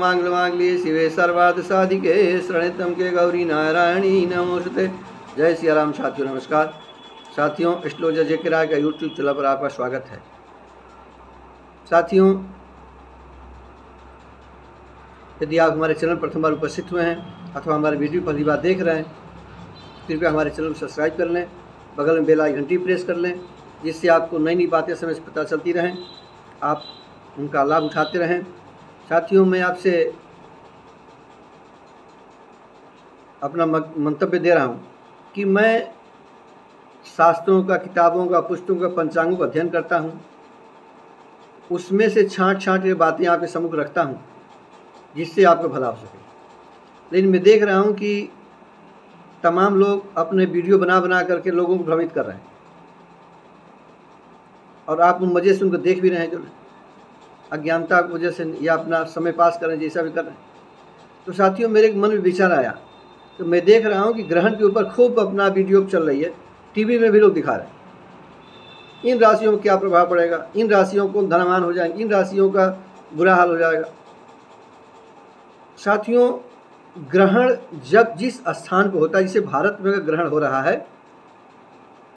सर्वमंगलमांगल्ये शिवे सर्वार्थ साधिके शरण्यं के गौरी नारायणी नमोस्तुते। जय सिया राम। साथियों नमस्कार। साथियों, एस्ट्रोलॉजर जेके राय का यूट्यूब चैनल पर आपका स्वागत है। साथियों, यदि आप हमारे चैनल प्रथम बार उपस्थित हुए हैं अथवा हमारे वीडियो पहली बार देख रहे हैं, कृपया हमारे चैनल को सब्सक्राइब कर लें, बगल में बेल आइकन घंटी प्रेस कर लें, जिससे आपको नई नई बातें समय से पता चलती रहें, आप उनका लाभ उठाते रहें। साथियों, मैं आपसे अपना मंतव्य दे रहा हूं कि मैं शास्त्रों का, किताबों का, पुस्तकों का, पंचांगों का अध्ययन करता हूं, उसमें से छांट के बातें आपके सम्मुख रखता हूं जिससे आपको भला हो सके। लेकिन मैं देख रहा हूं कि तमाम लोग अपने वीडियो बना करके लोगों को भ्रमित कर रहे हैं और आप उन मज़े से उनको देख भी रहे हैं, जो अज्ञानता की वजह से या अपना समय पास कर रहे हैं, जैसा भी कर रहे हैं। तो साथियों, मेरे मन में विचार आया, तो मैं देख रहा हूं कि ग्रहण के ऊपर खूब अपना वीडियो चल रही है, टीवी में भी लोग दिखा रहे हैं। इन राशियों में क्या प्रभाव पड़ेगा, इन राशियों को धनवान हो जाएंगे, इन राशियों का बुरा हाल हो जाएगा। साथियों, ग्रहण जब जिस स्थान पर होता है, जैसे भारत में ग्रहण हो रहा है,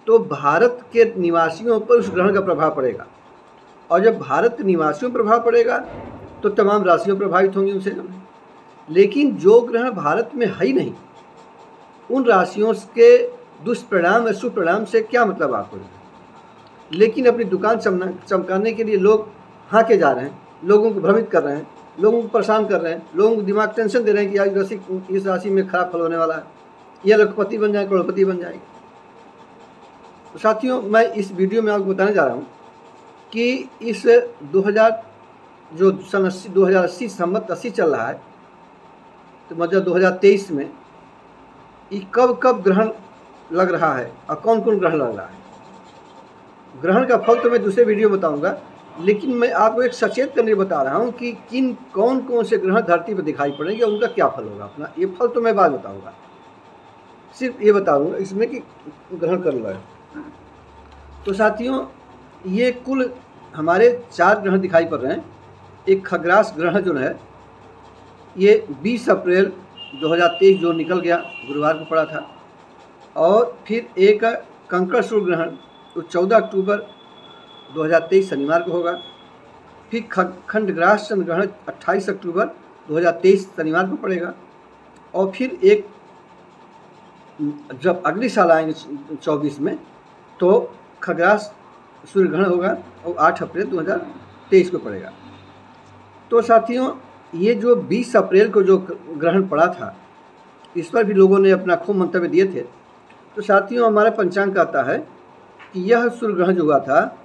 तो भारत के निवासियों पर उस ग्रहण का प्रभाव पड़ेगा, और जब भारत के निवासियों पर प्रभाव पड़ेगा तो तमाम राशियां प्रभावित होंगी उनसे। लेकिन जो ग्रहण भारत में है ही नहीं, उन राशियों के दुष्परिणाम या सुपरिणाम से क्या मतलब आपको। लेकिन अपनी दुकान चमकाने के लिए लोग हाँके जा रहे हैं, लोगों को भ्रमित कर रहे हैं, लोगों को परेशान कर रहे हैं, लोगों को दिमाग टेंशन दे रहे हैं कि इस राशि में खराब फल होने वाला है, यह लखपति बन जाए, करोड़पति बन जाएगी। तो साथियों, मैं इस वीडियो में आपको बताने जा रहा हूँ कि इस 2080 संवत 80 चल रहा है, तो मतलब 2023 में ये कब ग्रहण लग रहा है और कौन कौन ग्रहण लग रहा है। ग्रहण का फल तो मैं दूसरे वीडियो में बताऊंगा, लेकिन मैं आपको एक सचेत करने बता रहा हूं कि कौन से ग्रहण धरती पर दिखाई पड़ेंगे, उनका क्या फल होगा। अपना ये फल तो मैं बाद बताऊंगा, सिर्फ ये बताऊंगा इसमें कि ग्रहण कर रहा है। तो साथियों, ये कुल हमारे 4 ग्रहण दिखाई पड़ रहे हैं। एक खग्रास ग्रहण जो है, ये 20 अप्रैल 2023 जो निकल गया, गुरुवार को पड़ा था। और फिर एक कंकड़ सूर्य ग्रहण तो 14 अक्टूबर 2023 शनिवार को होगा। फिर खंडग्रास चंद्र ग्रहण 28 अक्टूबर 2023 शनिवार को पड़ेगा। और फिर एक जब अगले साल आएंगे 24 में, तो खग्रास सूर्य ग्रहण होगा और 8 अप्रैल 2023 को पड़ेगा। तो साथियों, ये जो 20 अप्रैल को जो ग्रहण पड़ा था, इस पर भी लोगों ने अपना खूब मंतव्य दिए थे। तो साथियों, हमारा पंचांग कहता है कि यह सूर्य ग्रहण जो हुआ था,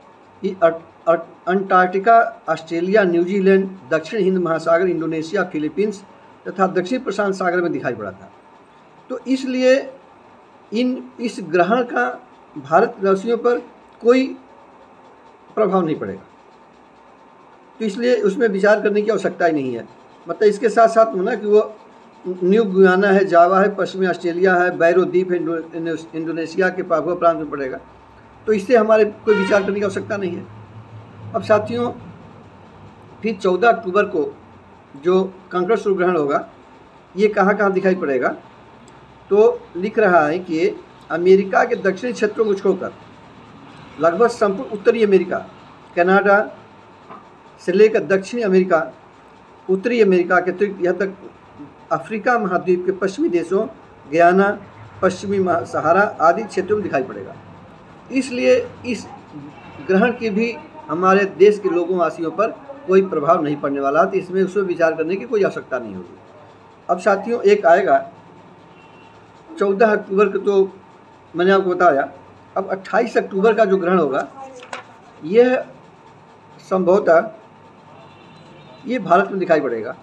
ये अंटार्कटिका, ऑस्ट्रेलिया, न्यूजीलैंड, दक्षिण हिंद महासागर, इंडोनेशिया, फिलीपींस तथा दक्षिण प्रशांत सागर में दिखाई पड़ा था। तो इसलिए इस ग्रहण का भारत राशियों पर कोई प्रभाव नहीं पड़ेगा, तो इसलिए उसमें विचार करने की आवश्यकता ही नहीं है। मतलब इसके साथ साथ होना कि वो न्यू गुयाना है, जावा है, पश्चिमी ऑस्ट्रेलिया है, बैरो द्वीप है, इंडोनेशिया के पापुआ प्रांत में पड़ेगा, तो इससे हमारे कोई विचार करने की आवश्यकता नहीं है। अब साथियों, फिर 14 अक्टूबर को जो कंकड़ सूर्य ग्रहण होगा, ये कहाँ दिखाई पड़ेगा, तो लिख रहा है कि अमेरिका के दक्षिणी क्षेत्रों को छोड़कर लगभग संपूर्ण उत्तरी अमेरिका, कनाडा से लेकर दक्षिणी अमेरिका, उत्तरी अमेरिका के अतिरिक्त यहाँ तक अफ्रीका महाद्वीप के पश्चिमी देशों, गयाना, पश्चिमी सहारा आदि क्षेत्रों में दिखाई पड़ेगा। इसलिए इस ग्रहण की भी हमारे देश के लोगों वासियों पर कोई प्रभाव नहीं पड़ने वाला, तो इसमें उसमें विचार करने की कोई आवश्यकता नहीं होगी। अब साथियों, एक आएगा 14 अक्टूबर को, तो मैंने आपको बताया। अब 28 अक्टूबर का जो ग्रहण होगा, यह संभवतः ये भारत में दिखाई पड़ेगा।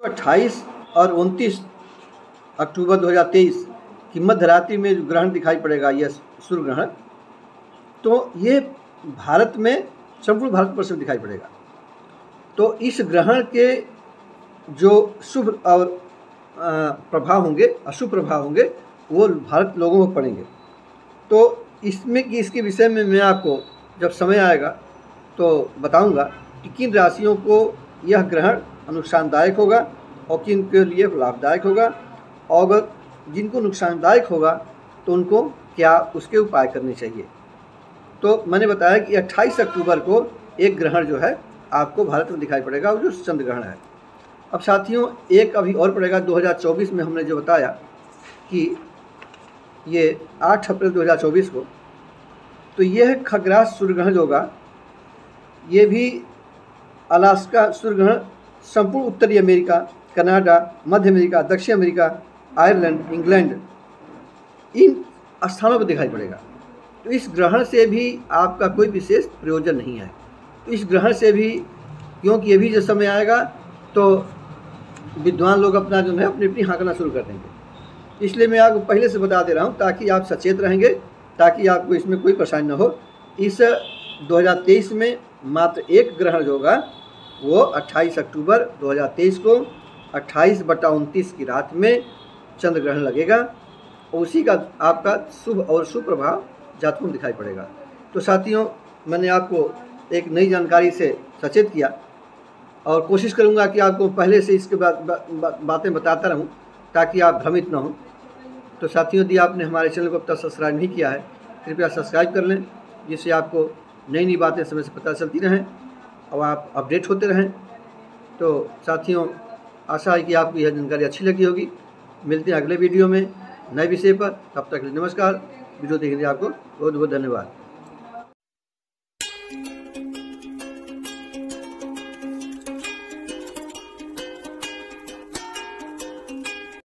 28 और 29 अक्टूबर 2023 की मध्य रात्रि में जो ग्रहण दिखाई पड़ेगा, यह सूर्य ग्रहण, तो ये भारत में, संपूर्ण भारत पर से दिखाई पड़ेगा। तो इस ग्रहण के जो शुभ और प्रभाव होंगे, अशुभ प्रभाव होंगे, वो भारत लोगों को पड़ेंगे। तो इसके विषय में मैं आपको जब समय आएगा तो बताऊंगा कि किन राशियों को यह ग्रहण नुकसानदायक होगा और किन के लिए लाभदायक होगा, और अगर जिनको नुकसानदायक होगा तो उनको क्या उसके उपाय करने चाहिए। तो मैंने बताया कि 28 अक्टूबर को एक ग्रहण जो है आपको भारत में दिखाई पड़ेगा, वो जो चंद्र ग्रहण है। अब साथियों एक अभी और पड़ेगा 2024 में, हमने जो बताया कि ये 8 अप्रैल 2024 को, तो यह खग्रास सूर्य ग्रहण जो होगा ये भी अलास्का सूर्य ग्रहण संपूर्ण उत्तरी अमेरिका, कनाडा, मध्य अमेरिका, दक्षिण अमेरिका, आयरलैंड, इंग्लैंड, इन स्थानों पर दिखाई पड़ेगा। तो इस ग्रहण से भी आपका कोई विशेष प्रयोजन नहीं है। तो इस ग्रहण से भी, क्योंकि ये भी जब समय आएगा तो विद्वान लोग अपना जो है अपनी अपनी हाँकना शुरू कर देंगे। इसलिए मैं आपको पहले से बता दे रहा हूँ ताकि आप सचेत रहेंगे, ताकि आपको इसमें कोई परेशानी न हो। इस 2023 में मात्र एक ग्रहण जो होगा वो 28 अक्टूबर 2023 को 28/29 की रात में चंद्र ग्रहण लगेगा, और उसी का आपका शुभ और सुप्रभाव जातकों में दिखाई पड़ेगा। तो साथियों मैंने आपको एक नई जानकारी से सचेत किया, और कोशिश करूंगा कि आपको पहले से इसके बाद बातें बताता रहूं ताकि आप भ्रमित ना हों। तो साथियों यदि आपने हमारे चैनल को अब तक सब्सक्राइब नहीं किया है, कृपया सब्सक्राइब कर लें, जिससे आपको नई नई बातें समय से पता चलती रहें और आप अपडेट होते रहें। तो साथियों आशा है कि आपको यह जानकारी अच्छी लगी होगी। मिलते हैं अगले वीडियो में नए विषय पर, तब तक नमस्कार। वीडियो देखने के लिए आपको बहुत बहुत धन्यवाद।